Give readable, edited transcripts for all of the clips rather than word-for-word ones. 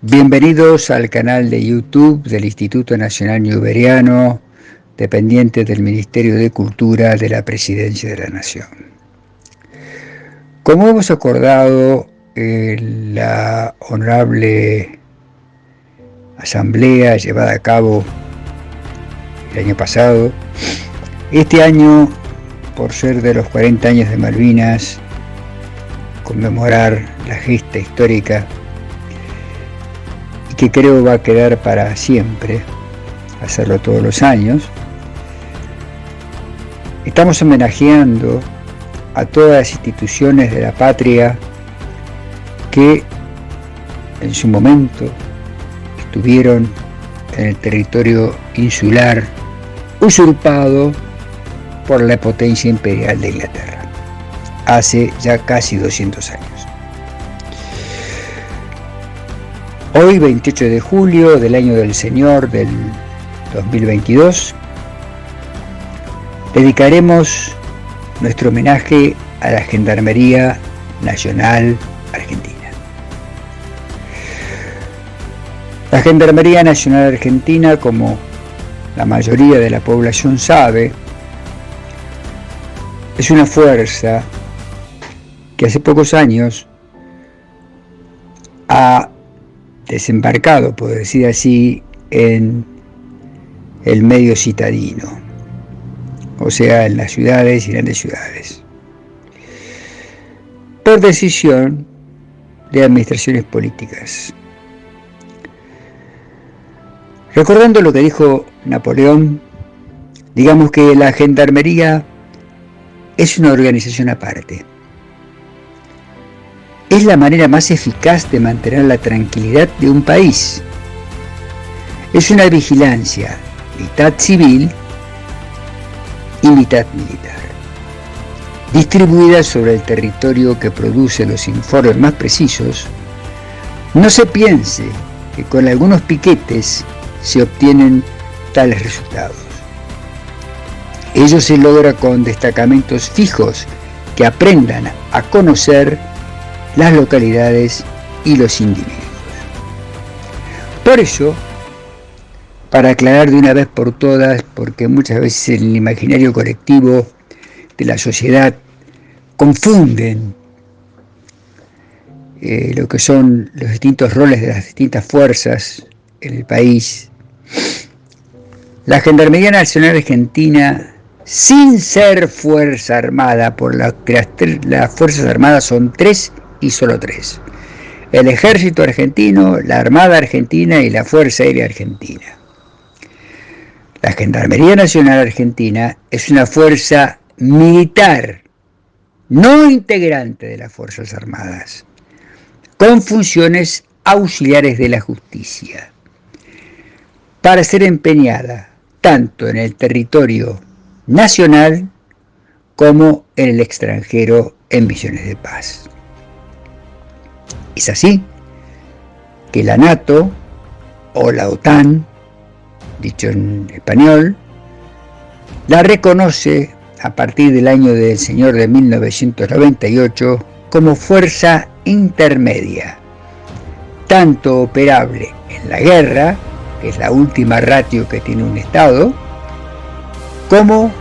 Bienvenidos al canal de YouTube del Instituto Nacional Newberiano, dependiente del Ministerio de Cultura de la Presidencia de la Nación. Como hemos acordado en la honorable asamblea llevada a cabo el año pasado, este año, por ser de los 40 años de Malvinas, conmemorar la gesta histórica y que creo va a quedar para siempre, hacerlo todos los años, estamos homenajeando a todas las instituciones de la patria que en su momento estuvieron en el territorio insular usurpado por la potencia imperial de Inglaterra, hace ya casi 200 años. Hoy, 28 de julio del año del Señor del 2022, dedicaremos nuestro homenaje a la Gendarmería Nacional Argentina. La Gendarmería Nacional Argentina, como la mayoría de la población sabe, es una fuerza que hace pocos años ha desembarcado, por decir así, en el medio citadino, o sea, en las ciudades y grandes ciudades, por decisión de administraciones políticas. Recordando lo que dijo Napoleón, digamos que la Gendarmería es una organización aparte. Es la manera más eficaz de mantener la tranquilidad de un país. Es una vigilancia, mitad civil y mitad militar, distribuida sobre el territorio que produce los informes más precisos. No se piense que con algunos piquetes se obtienen tales resultados. Ello se logra con destacamentos fijos que aprendan a conocer las localidades y los individuos. Por eso, para aclarar de una vez por todas, porque muchas veces en el imaginario colectivo de la sociedad confunden lo que son los distintos roles de las distintas fuerzas en el país, la Gendarmería Nacional Argentina, sin ser Fuerza Armada, por las Fuerzas Armadas son tres y solo tres: el Ejército Argentino, la Armada Argentina y la Fuerza Aérea Argentina. La Gendarmería Nacional Argentina es una fuerza militar, no integrante de las Fuerzas Armadas, con funciones auxiliares de la justicia, para ser empeñada tanto en el territorio nacional como en el extranjero en misiones de paz. Es así que la NATO o la OTAN, dicho en español, la reconoce a partir del año del Señor de 1998 como fuerza intermedia, tanto operable en la guerra, que es la última ratio que tiene un Estado, como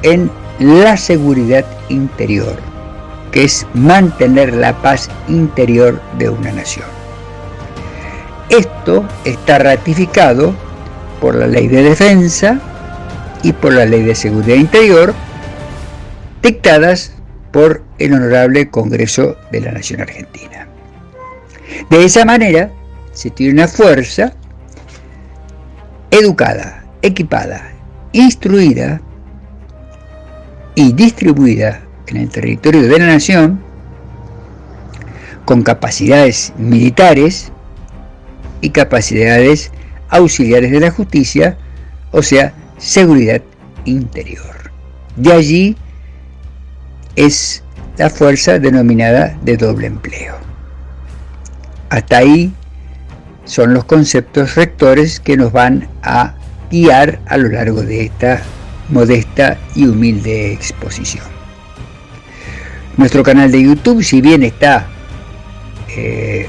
en la seguridad interior, que es mantener la paz interior de una nación. Esto está ratificado por la Ley de Defensa y por la Ley de Seguridad Interior, dictadas por el Honorable Congreso de la Nación Argentina. De esa manera, se tiene una fuerza educada, equipada, instruida y distribuida en el territorio de la nación, con capacidades militares y capacidades auxiliares de la justicia, o sea, seguridad interior. De allí es la fuerza denominada de doble empleo. Hasta ahí son los conceptos rectores que nos van a guiar a lo largo de esta modesta y humilde exposición. Nuestro canal de YouTube, si bien está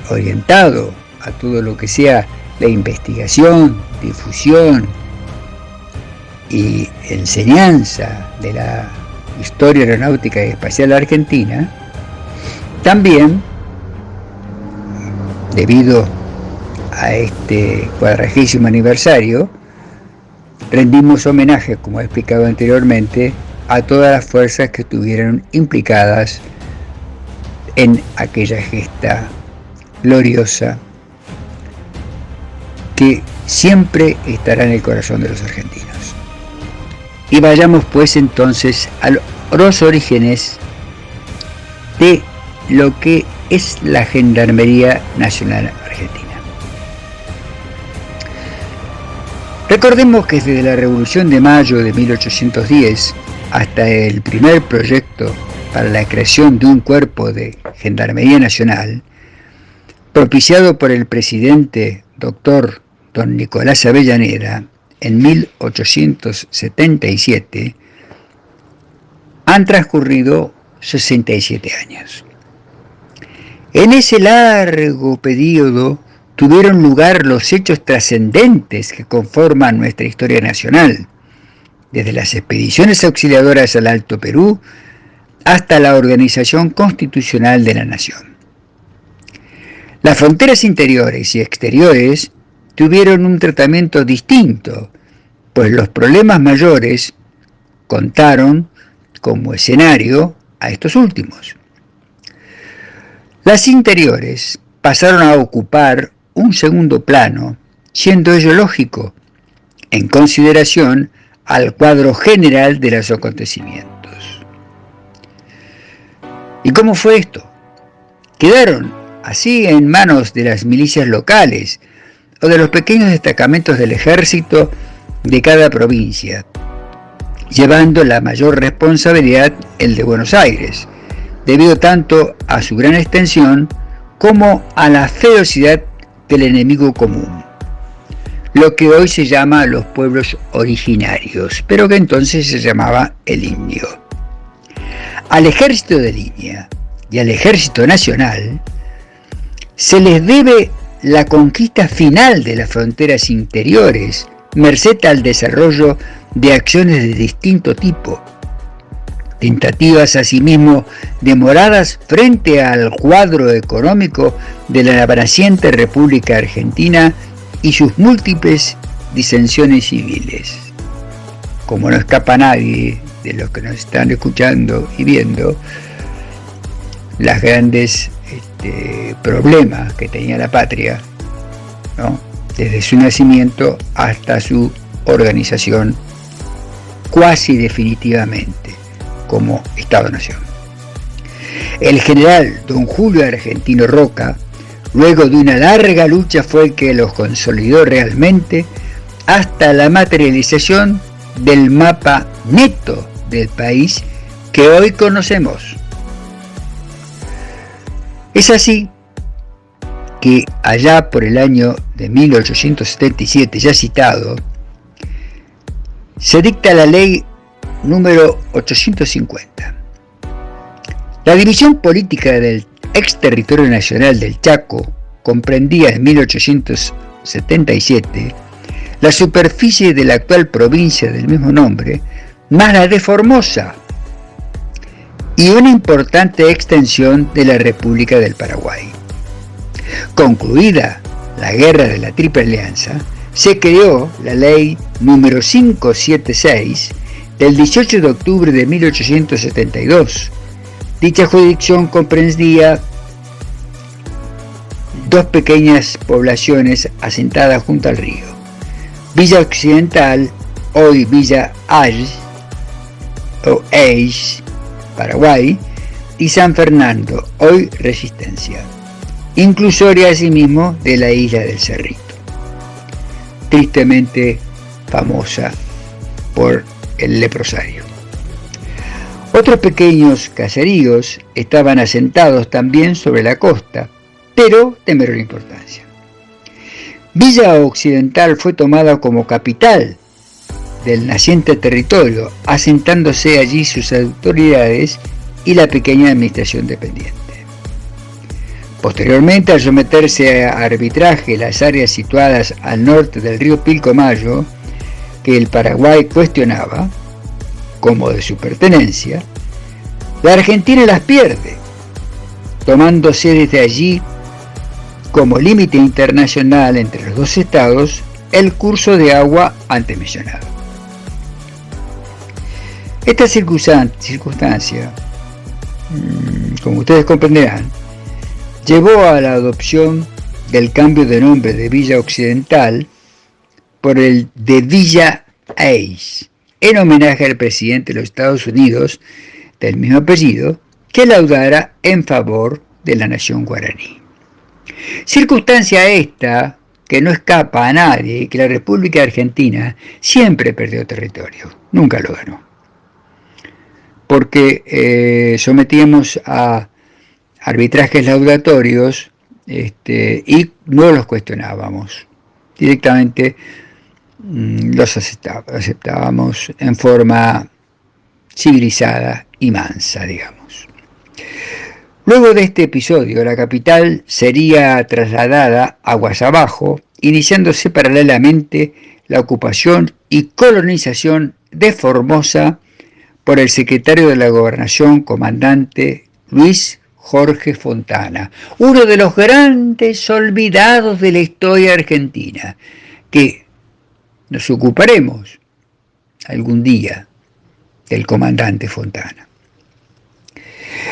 orientado a todo lo que sea la investigación, difusión y enseñanza de la historia aeronáutica y espacial argentina, también, debido a este 40º aniversario, rendimos homenaje, como he explicado anteriormente, a todas las fuerzas que estuvieron implicadas en aquella gesta gloriosa que siempre estará en el corazón de los argentinos. Y vayamos pues entonces a los orígenes de lo que es la Gendarmería Nacional Argentina. Recordemos que desde la Revolución de Mayo de 1810 hasta el primer proyecto para la creación de un cuerpo de Gendarmería Nacional, propiciado por el presidente Dr. don Nicolás Avellaneda en 1877, han transcurrido 67 años. En ese largo periodo tuvieron lugar los hechos trascendentes que conforman nuestra historia nacional, desde las expediciones auxiliadoras al Alto Perú hasta la organización constitucional de la nación. Las fronteras interiores y exteriores tuvieron un tratamiento distinto, pues los problemas mayores contaron como escenario a estos últimos. Las interiores pasaron a ocupar un segundo plano, siendo ello lógico, en consideración al cuadro general de los acontecimientos. ¿Y cómo fue esto? Quedaron así en manos de las milicias locales o de los pequeños destacamentos del ejército de cada provincia, llevando la mayor responsabilidad el de Buenos Aires, debido tanto a su gran extensión como a la ferocidad del enemigo común, lo que hoy se llama los pueblos originarios, pero que entonces se llamaba el indio. Al ejército de línea y al ejército nacional se les debe la conquista final de las fronteras interiores, merced al desarrollo de acciones de distinto tipo, tentativas asimismo demoradas frente al cuadro económico de la naciente República Argentina y sus múltiples disensiones civiles. Como no escapa a nadie de los que nos están escuchando y viendo, las grandes problemas que tenía la patria, ¿no?, desde su nacimiento hasta su organización cuasi definitivamente como Estado-Nación. El general don Julio Argentino Roca, luego de una larga lucha, fue el que los consolidó realmente hasta la materialización del mapa neto del país que hoy conocemos. Es así que allá por el año de 1877, ya citado, se dicta la ley número 850. La división política del ex territorio nacional del Chaco comprendía en 1877 la superficie de la actual provincia del mismo nombre, más la de Formosa, y una importante extensión de la República del Paraguay. Concluida la Guerra de la Triple Alianza, se creó la ley número 576 del 18 de octubre de 1872. Dicha jurisdicción comprendía dos pequeñas poblaciones asentadas junto al río: Villa Occidental, hoy Villa Ay, Paraguay, y San Fernando, hoy Resistencia, inclusoria asimismo de la isla del Cerrito, tristemente famosa por el leprosario. Otros pequeños caseríos estaban asentados también sobre la costa, pero de menor importancia. Villa Occidental fue tomada como capital del naciente territorio, asentándose allí sus autoridades y la pequeña administración dependiente. Posteriormente, al someterse a arbitraje las áreas situadas al norte del río Pilcomayo, que el Paraguay cuestionaba como de su pertenencia, la Argentina las pierde, tomándose desde allí como límite internacional entre los dos estados el curso de agua antes mencionado. Esta circunstancia, como ustedes comprenderán, llevó a la adopción del cambio de nombre de Villa Occidental por el de Villa Hayes, en homenaje al presidente de los Estados Unidos del mismo apellido, que laudara en favor de la nación guaraní. Circunstancia esta que no escapa a nadie, que la República Argentina siempre perdió territorio, nunca lo ganó, porque sometíamos a arbitrajes laudatorios y no los cuestionábamos, directamente los aceptábamos en forma civilizada y mansa, digamos. Luego de este episodio, la capital sería trasladada aguas abajo, iniciándose paralelamente la ocupación y colonización de Formosa por el secretario de la Gobernación, comandante Luis Jorge Fontana, uno de los grandes olvidados de la historia argentina, que nos ocuparemos algún día del comandante Fontana.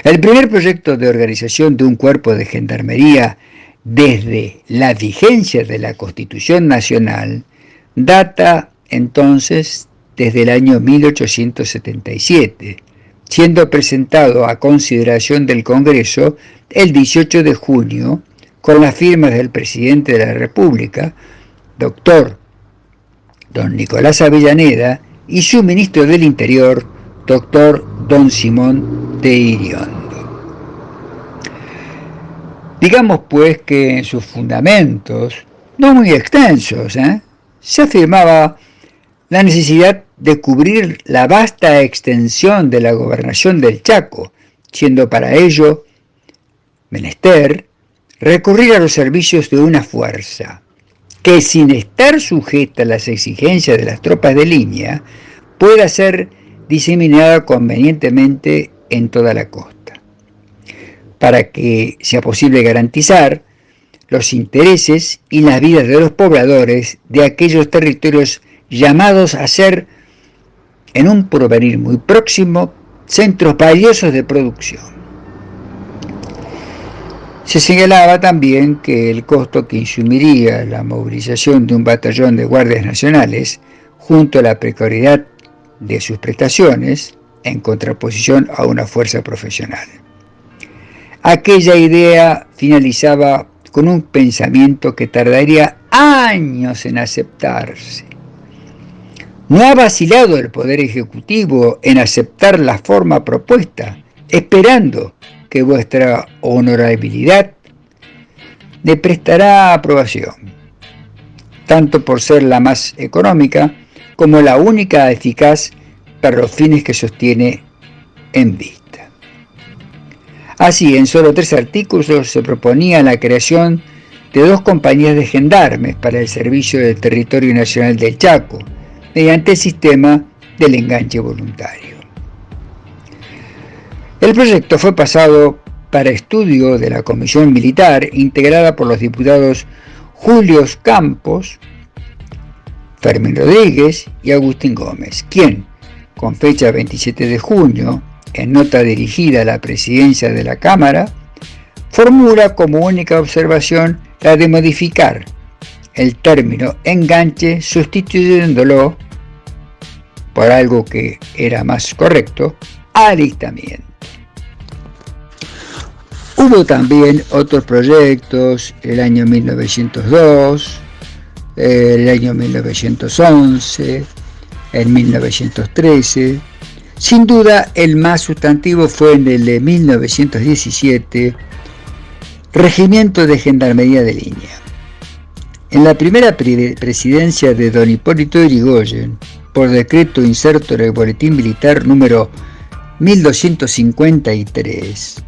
El primer proyecto de organización de un cuerpo de gendarmería desde la vigencia de la Constitución Nacional data entonces desde el año 1877, siendo presentado a consideración del Congreso el 18 de junio con las firmas del presidente de la República, doctor don Nicolás Avellaneda, y su ministro del Interior, doctor don Simón de Iriondo. Digamos pues que en sus fundamentos, no muy extensos, se afirmaba la necesidad de cubrir la vasta extensión de la gobernación del Chaco, siendo para ello menester recurrir a los servicios de una fuerza que, sin estar sujeta a las exigencias de las tropas de línea, pueda ser diseminada convenientemente en toda la costa, para que sea posible garantizar los intereses y las vidas de los pobladores de aquellos territorios llamados a ser, en un porvenir muy próximo, centros valiosos de producción. Se señalaba también que el costo que insumiría la movilización de un batallón de guardias nacionales, junto a la precariedad de sus prestaciones, en contraposición a una fuerza profesional. Aquella idea finalizaba con un pensamiento que tardaría años en aceptarse. No ha vacilado el Poder Ejecutivo en aceptar la forma propuesta, esperando que vuestra honorabilidad le prestará aprobación, tanto por ser la más económica como la única eficaz para los fines que sostiene en vista. Así, en solo 3 artículos se proponía la creación de 2 compañías de gendarmes para el servicio del territorio nacional del Chaco, mediante el sistema del enganche voluntario. El proyecto fue pasado para estudio de la Comisión Militar, integrada por los diputados Julio Campos, Fermín Rodríguez y Agustín Gómez, quien, con fecha 27 de junio, en nota dirigida a la presidencia de la Cámara, formula como única observación la de modificar el término enganche, sustituyéndolo por algo que era más correcto, alistamiento. Hubo también otros proyectos, el año 1902, el año 1911, en 1913. Sin duda, el más sustantivo fue en el de 1917, Regimiento de Gendarmería de Línea. En la primera presidencia de don Hipólito Yrigoyen, por decreto inserto en el Boletín Militar número 1253,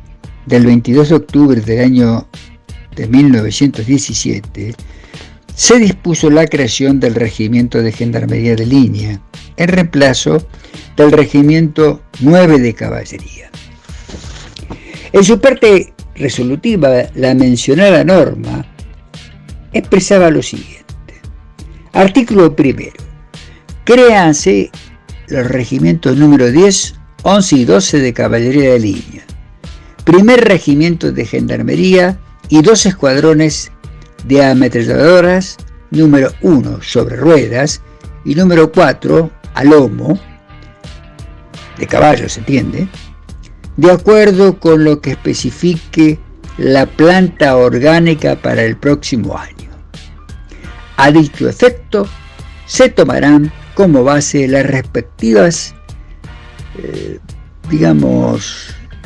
del 22 de octubre del año de 1917, se dispuso la creación del Regimiento de Gendarmería de Línea, en reemplazo del Regimiento 9 de Caballería. En su parte resolutiva, la mencionada norma expresaba lo siguiente. Artículo primero. Créanse los regimientos número 10, 11 y 12 de Caballería de Línea, primer regimiento de Gendarmería y 2 escuadrones de ametralladoras, número 1 sobre ruedas y número 4 a lomo, de caballo se entiende, de acuerdo con lo que especifique la planta orgánica para el próximo año. A dicho efecto, se tomarán como base las respectivas,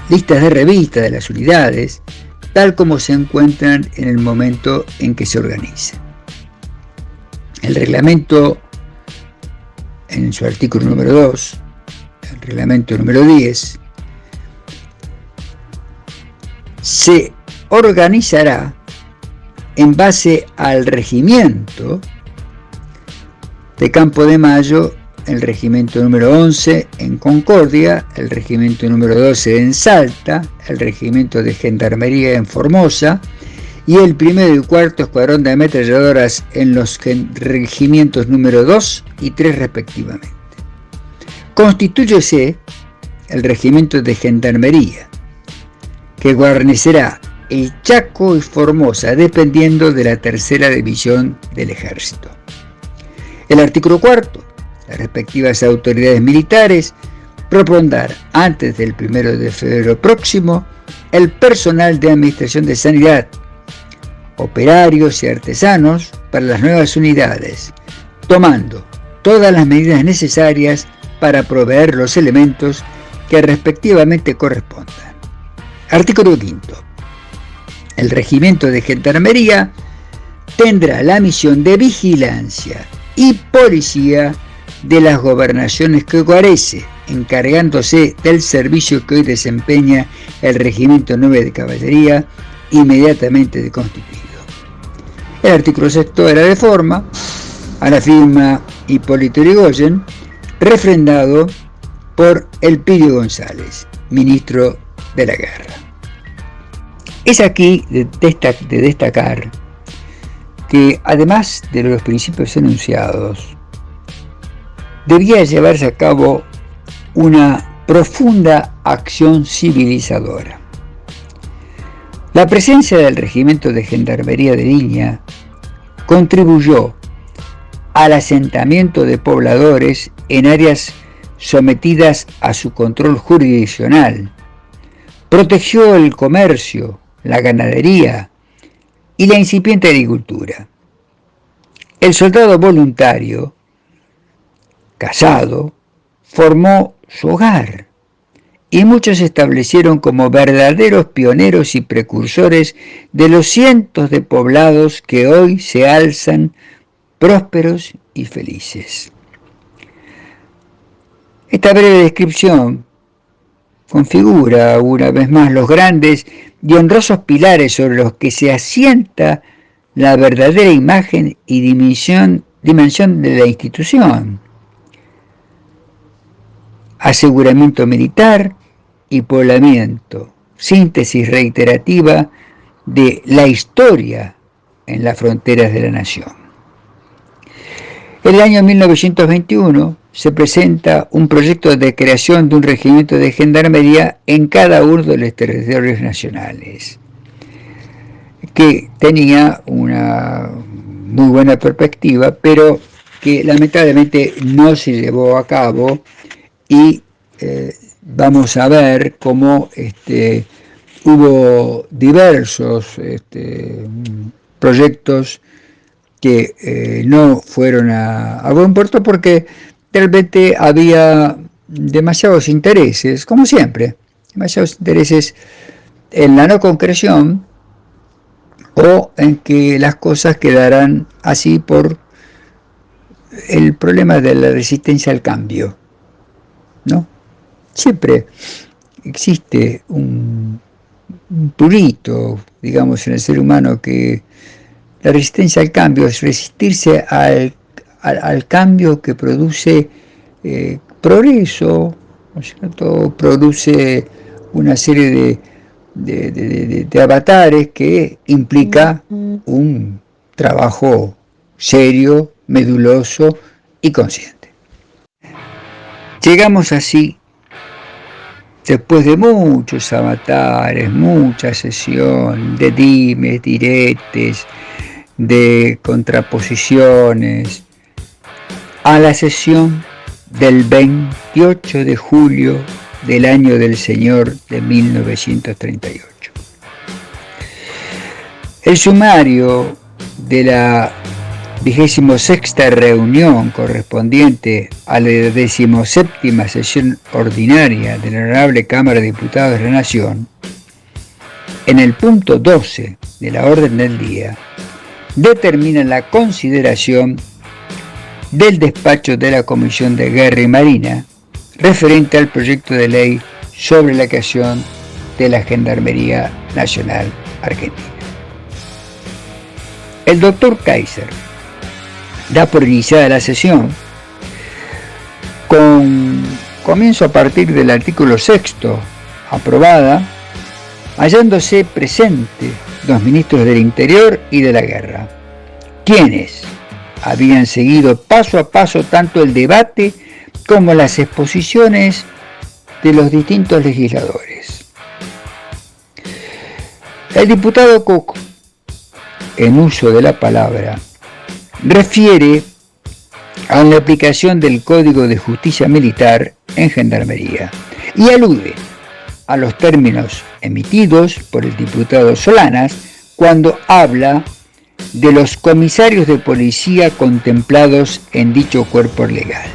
listas de revista de las unidades, tal como se encuentran en el momento en que se organizan. El reglamento, en su artículo número 2, el reglamento número 10, se organizará en base al regimiento de Campo de Mayo, el regimiento número 11 en Concordia, el regimiento número 12 en Salta, el regimiento de Gendarmería en Formosa y el primero y cuarto escuadrón de ametralladoras en los regimientos número 2 y 3 respectivamente. Constitúyese el regimiento de Gendarmería, que guarnecerá el Chaco y Formosa, dependiendo de la tercera división del ejército. El artículo cuarto. Las respectivas autoridades militares propondrán antes del 1 de febrero próximo el personal de administración de sanidad, operarios y artesanos para las nuevas unidades, tomando todas las medidas necesarias para proveer los elementos que respectivamente correspondan. Artículo quinto. El regimiento de Gendarmería tendrá la misión de vigilancia y policía de las gobernaciones que carece, encargándose del servicio que hoy desempeña el Regimiento 9 de Caballería, inmediatamente de constituido. El artículo sexto era de forma a la firma Hipólito Yrigoyen, refrendado por Elpidio González, ministro de la Guerra. Es aquí de destacar que, además de los principios enunciados, debía llevarse a cabo una profunda acción civilizadora. La presencia del Regimiento de Gendarmería de Línea contribuyó al asentamiento de pobladores en áreas sometidas a su control jurisdiccional, protegió el comercio, la ganadería y la incipiente agricultura. El soldado voluntario, casado, formó su hogar y muchos se establecieron como verdaderos pioneros y precursores de los cientos de poblados que hoy se alzan prósperos y felices. Esta breve descripción configura una vez más los grandes y honrosos pilares sobre los que se asienta la verdadera imagen y dimensión de la institución. Aseguramiento militar y poblamiento, síntesis reiterativa de la historia en las fronteras de la nación. En el año 1921 se presenta un proyecto de creación de un regimiento de gendarmería en cada uno de los territorios nacionales, que tenía una muy buena perspectiva, pero que lamentablemente no se llevó a cabo. Y vamos a ver cómo hubo diversos proyectos que no fueron a buen puerto porque realmente había demasiados intereses, como siempre, demasiados intereses en la no concreción o en que las cosas quedaran así por el problema de la resistencia al cambio, ¿no? Siempre existe un prurito, digamos, en el ser humano, que la resistencia al cambio es resistirse al cambio que produce progreso, ¿no es cierto? Produce una serie de avatares que implica un trabajo serio, meduloso y consciente. Llegamos así, después de muchos avatares, mucha sesión de dimes, diretes, de contraposiciones, a la sesión del 28 de julio del año del Señor de 1938. El sumario de la 26ª reunión correspondiente a la 17ª sesión ordinaria de la Honorable Cámara de Diputados de la Nación, en el punto 12 de la orden del día, determina la consideración del despacho de la Comisión de Guerra y Marina referente al proyecto de ley sobre la creación de la Gendarmería Nacional Argentina. El doctor Kaiser da por iniciada la sesión con comienzo a partir del artículo 6º, aprobada, hallándose presente los ministros del Interior y de la Guerra, quienes habían seguido paso a paso tanto el debate como las exposiciones de los distintos legisladores. El diputado Cook, en uso de la palabra, refiere a la aplicación del Código de Justicia Militar en Gendarmería y alude a los términos emitidos por el diputado Solanas cuando habla de los comisarios de policía contemplados en dicho cuerpo legal.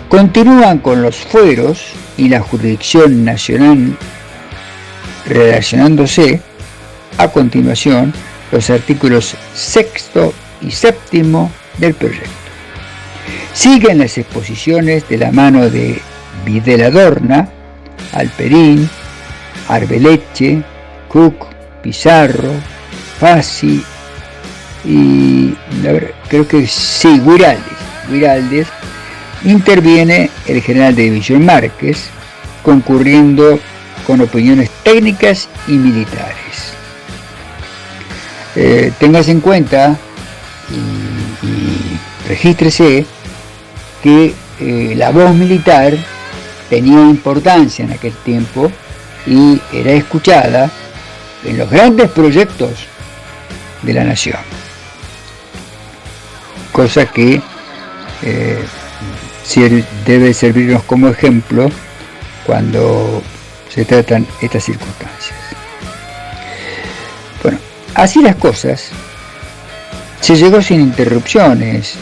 Continúan con los fueros y la jurisdicción nacional, relacionándose a continuación los artículos 6º y 7º del proyecto. Siguen las exposiciones de la mano de Videla Dorna, Alperín, Arbeleche, Cook, Pizarro, Fassi y creo que sí, Guiraldes. Interviene el general de división Márquez, concurriendo con opiniones técnicas y militares. Tengas en cuenta y regístrese que la voz militar tenía importancia en aquel tiempo y era escuchada en los grandes proyectos de la nación, cosa que debe servirnos como ejemplo cuando se tratan estas circunstancias. Bueno, así las cosas, se llegó sin interrupciones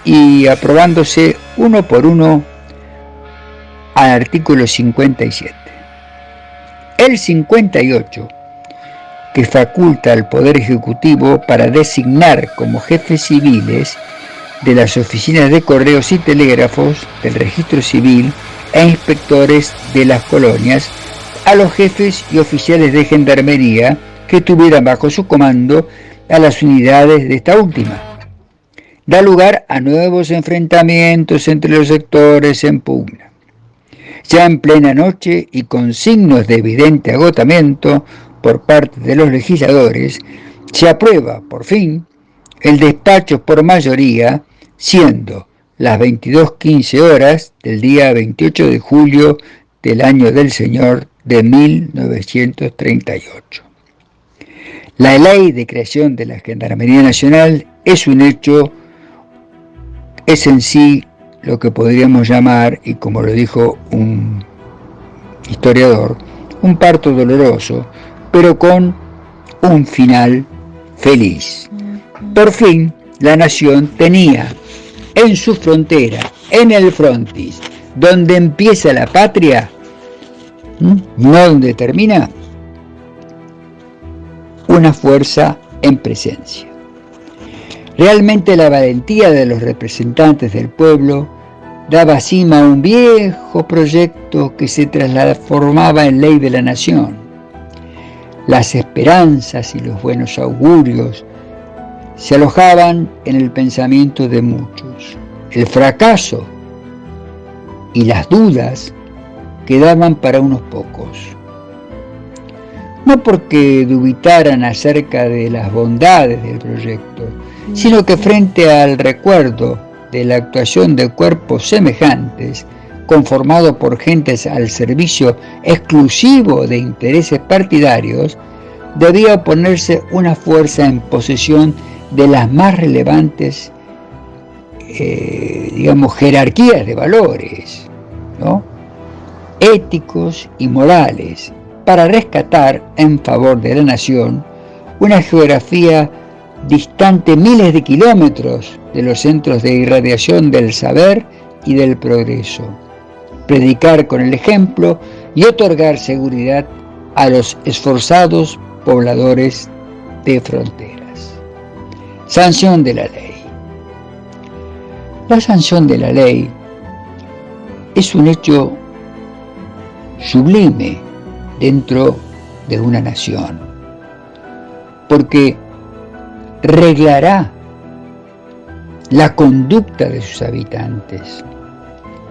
y aprobándose uno por uno al artículo 57. El 58, que faculta al Poder Ejecutivo para designar como jefes civiles de las oficinas de correos y telégrafos del registro civil e inspectores de las colonias a los jefes y oficiales de gendarmería que tuvieran bajo su comando a las unidades de esta última. Da lugar a nuevos enfrentamientos entre los sectores en pugna. Ya en plena noche y con signos de evidente agotamiento por parte de los legisladores, se aprueba, por fin, el despacho por mayoría, siendo las 22:15 horas del día 28 de julio del año del Señor de 1938. La ley de creación de la Gendarmería Nacional es un hecho, es en sí lo que podríamos llamar, y como lo dijo un historiador, un parto doloroso, pero con un final feliz. Por fin, la nación tenía en su frontera, en el frontis, donde empieza la patria, no donde termina, una fuerza en presencia. Realmente la valentía de los representantes del pueblo daba cima a un viejo proyecto que se transformaba en ley de la nación. Las esperanzas y los buenos augurios se alojaban en el pensamiento de muchos. El fracaso y las dudas quedaban para unos pocos. No porque dubitaran acerca de las bondades del proyecto, sino que frente al recuerdo de la actuación de cuerpos semejantes, conformado por gentes al servicio exclusivo de intereses partidarios, debía oponerse una fuerza en posesión de las más relevantes, jerarquías de valores, ¿no?, éticos y morales, para rescatar en favor de la nación una geografía distante miles de kilómetros de los centros de irradiación del saber y del progreso, predicar con el ejemplo y otorgar seguridad a los esforzados pobladores de fronteras. Sanción de la ley. La sanción de la ley es un hecho sublime dentro de una nación, porque reglará la conducta de sus habitantes,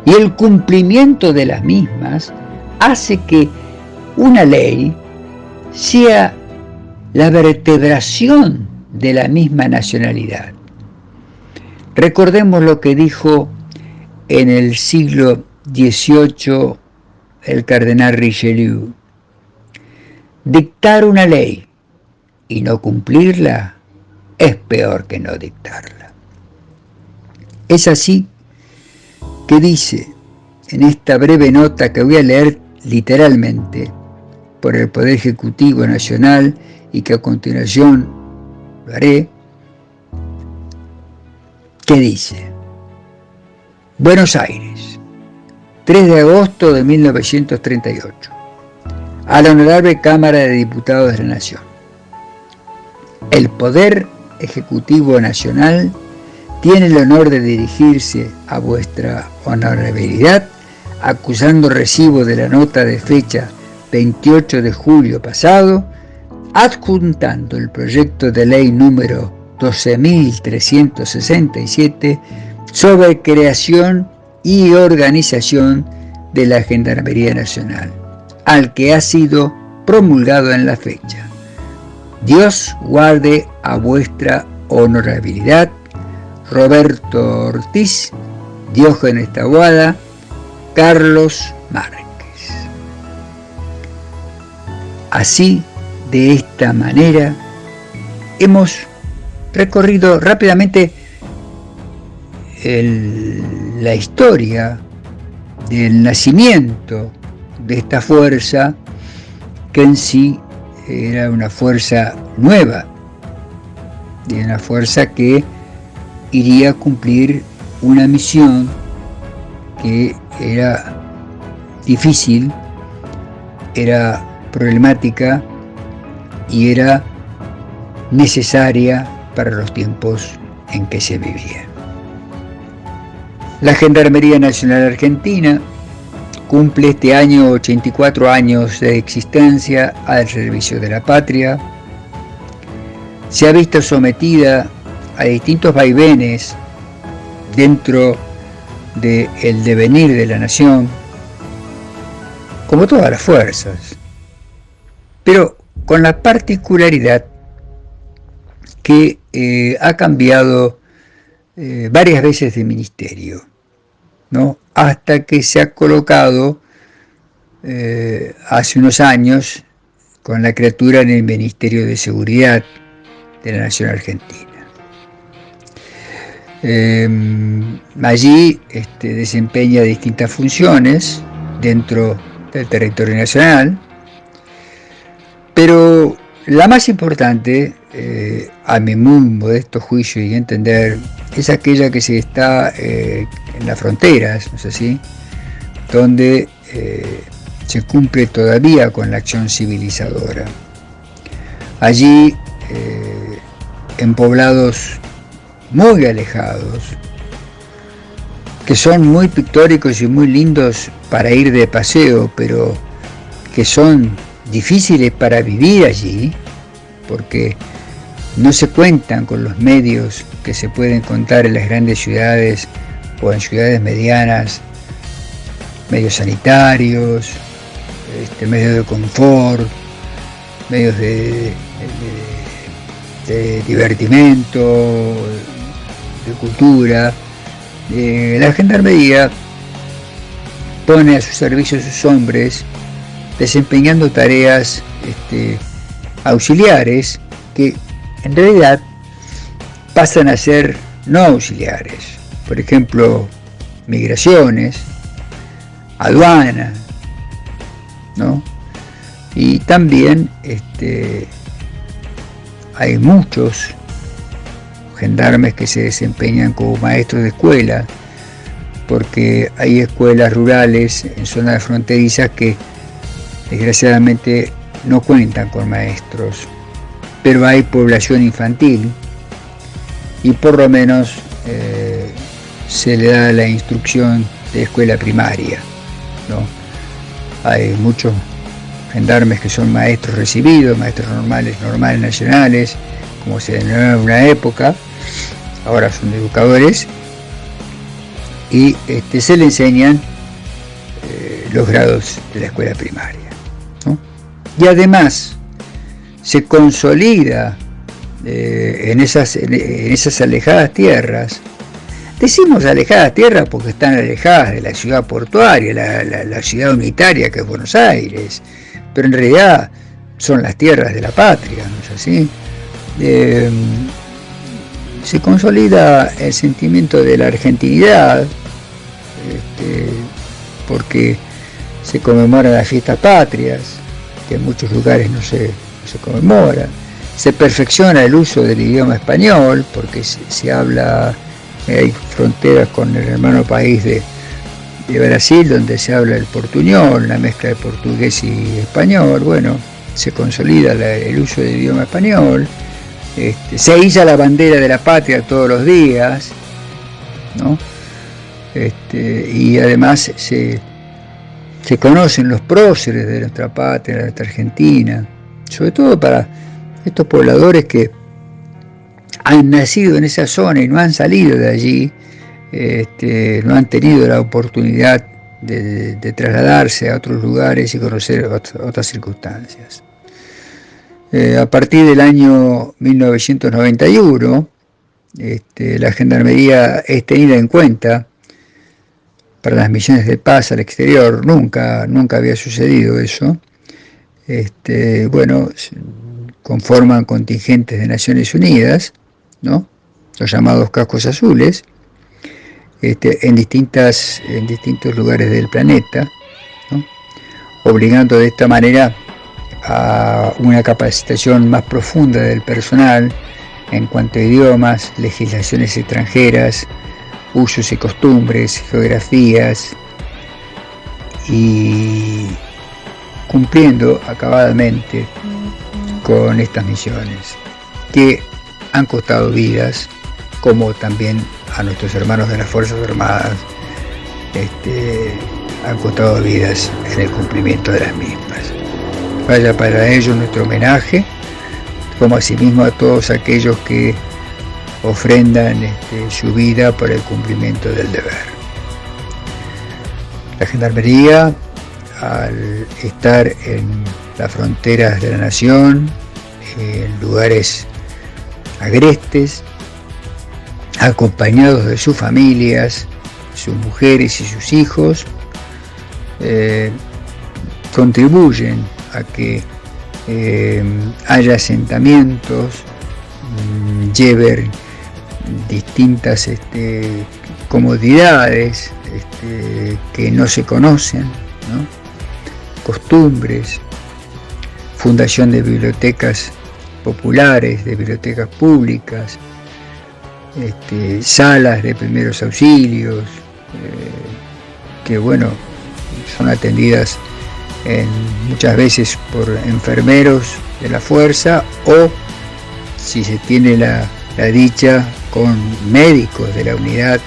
y el cumplimiento de las mismas hace que una ley sea la vertebración de la misma nacionalidad. Recordemos lo que dijo en el siglo XVIII el cardenal Richelieu: dictar una ley y no cumplirla es peor que no dictarla. Es así que dice en esta breve nota que voy a leer literalmente por el Poder Ejecutivo Nacional y que a continuación lo haré, que dice: Buenos Aires, 3 de agosto de 1938. A la Honorable Cámara de Diputados de la Nación. El Poder Ejecutivo Nacional tiene el honor de dirigirse a vuestra honorabilidad, acusando recibo de la nota de fecha 28 de julio pasado, adjuntando el proyecto de ley número 12.367 sobre creación y organización de la Gendarmería Nacional, al que ha sido promulgado en la fecha. Dios guarde a vuestra honorabilidad, Roberto Ortiz, Diógenes Taboada, Carlos Márquez. Así, de esta manera, hemos recorrido rápidamente la historia del nacimiento de esta fuerza, que en sí era una fuerza nueva, y una fuerza que iría a cumplir una misión que era difícil, era problemática y era necesaria para los tiempos en que se vivía. La Gendarmería Nacional Argentina cumple este año 84 años de existencia al servicio de la patria. Se ha visto sometida a distintos vaivenes dentro del devenir de la nación, como todas las fuerzas, pero con la particularidad que ha cambiado varias veces de ministerio, ¿no?, hasta que se ha colocado hace unos años con la criatura en el Ministerio de Seguridad de la Nación Argentina. Allí desempeña distintas funciones dentro del territorio nacional, pero la más importante, a mi muy modesto juicio y entender, es aquella que se está en las fronteras, ¿no es así?, donde se cumple todavía con la acción civilizadora. Allí, en poblados muy alejados, que son muy pictóricos y muy lindos para ir de paseo, pero que son difíciles para vivir allí, porque no se cuentan con los medios que se pueden contar en las grandes ciudades o en ciudades medianas, medios sanitarios, medios de confort, medios de divertimento, de cultura. La gendarmería pone a su servicio a sus hombres desempeñando tareas auxiliares que en realidad pasan a ser no auxiliares. Por ejemplo, migraciones, aduana, ¿no? Y también hay muchos gendarmes que se desempeñan como maestros de escuela, porque hay escuelas rurales en zonas fronterizas que desgraciadamente no cuentan con maestros, pero hay población infantil y por lo menos se le da la instrucción de escuela primaria, ¿no? Hay muchos gendarmes que son maestros recibidos, maestros normales nacionales, como se denominaba en una época, ahora son educadores, y se le enseñan los grados de la escuela primaria, ¿no? Y además se consolida en esas alejadas tierras. Decimos alejadas tierras porque están alejadas de la ciudad portuaria, la ciudad unitaria que es Buenos Aires, pero en realidad son las tierras de la patria, ¿no es así? Se consolida el sentimiento de la argentinidad, porque se conmemoran las fiestas patrias, que en muchos lugares no se conmemora. Se perfecciona el uso del idioma español, porque se habla, hay fronteras con el hermano país de Brasil, donde se habla el portuñol, la mezcla de portugués y español. Bueno, se consolida el uso del idioma español. Se iza la bandera de la patria todos los días, ¿no? Y además se conocen los próceres de nuestra patria, de nuestra Argentina, sobre todo para estos pobladores que han nacido en esa zona y no han salido de allí, no han tenido la oportunidad de trasladarse a otros lugares y conocer otras circunstancias. A partir del año 1991, la Gendarmería es tenida en cuenta para las misiones de paz al exterior. Nunca había sucedido eso. Bueno, conforman contingentes de Naciones Unidas, ¿no? Los llamados cascos azules, en distintos lugares del planeta, ¿no? Obligando de esta manera a una capacitación más profunda del personal en cuanto a idiomas, legislaciones extranjeras, usos y costumbres, geografías, y cumpliendo acabadamente con estas misiones que han costado vidas, como también a nuestros hermanos de las Fuerzas Armadas han costado vidas en el cumplimiento de las mismas. Vaya para ellos nuestro homenaje, como asimismo a todos aquellos que ofrendan su vida por el cumplimiento del deber. La Gendarmería, al estar en las fronteras de la nación, en lugares agrestes, acompañados de sus familias, sus mujeres y sus hijos, contribuyen a que haya asentamientos, lleven distintas comodidades que no se conocen, ¿no? Costumbres, fundación de bibliotecas populares, de bibliotecas públicas, salas de primeros auxilios, que bueno, son atendidas muchas veces por enfermeros de la fuerza, o si se tiene la dicha, con médicos de la unidad de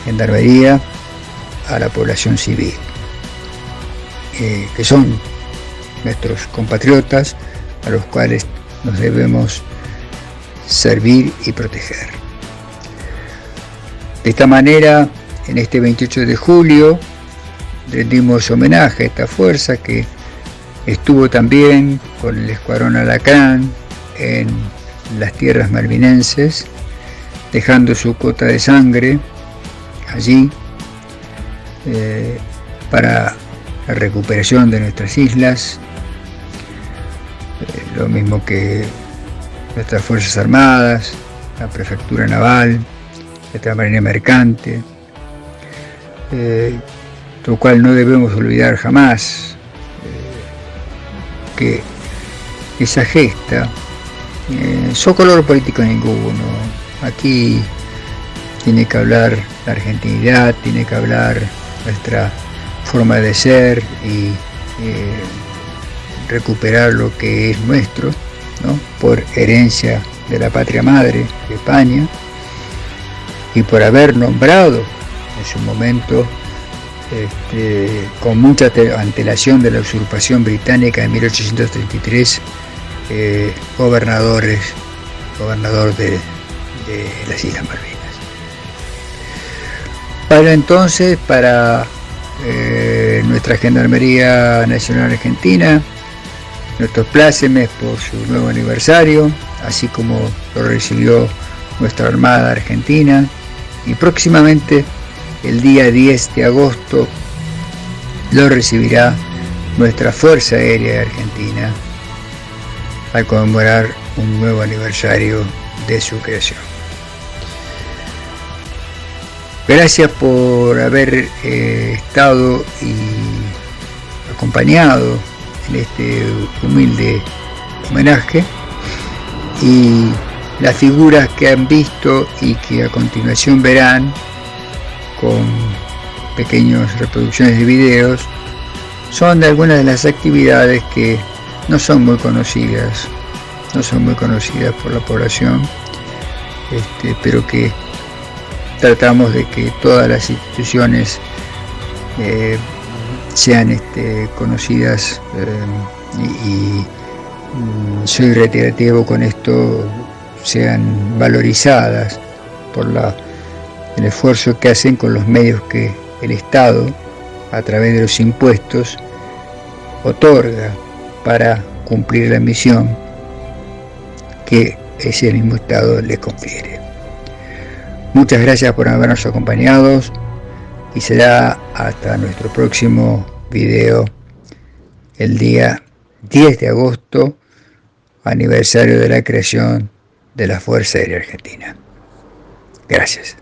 Gendarmería, a la población civil, que son nuestros compatriotas a los cuales nos debemos servir y proteger. De esta manera, en este 28 de julio, rendimos homenaje a esta fuerza que estuvo también con el Escuadrón Alacrán en las tierras malvinenses, dejando su cuota de sangre allí para la recuperación de nuestras islas, lo mismo que nuestras Fuerzas Armadas, la Prefectura Naval, nuestra Marina Mercante, lo cual no debemos olvidar jamás que esa gesta, sin color político ninguno, aquí tiene que hablar la argentinidad, tiene que hablar nuestra forma de ser y recuperar lo que es nuestro, ¿no? Por herencia de la patria madre de España y por haber nombrado en su momento, con mucha antelación de la usurpación británica en 1833, gobernador de las Islas Malvinas. Para entonces, para nuestra Gendarmería Nacional Argentina, nuestros plácemes por su nuevo aniversario, así como lo recibió nuestra Armada Argentina, y próximamente el día 10 de agosto lo recibirá nuestra Fuerza Aérea Argentina al conmemorar un nuevo aniversario de su creación. Gracias por haber estado y acompañado en este humilde homenaje, y las figuras que han visto y que a continuación verán con pequeñas reproducciones de videos son de algunas de las actividades que no son muy conocidas por la población, pero que tratamos de que todas las instituciones sean conocidas, y soy reiterativo con esto, sean valorizadas por el esfuerzo que hacen con los medios que el Estado, a través de los impuestos, otorga para cumplir la misión que ese mismo Estado le confiere. Muchas gracias por habernos acompañado y será hasta nuestro próximo video el día 10 de agosto, aniversario de la creación de la Fuerza Aérea Argentina. Gracias.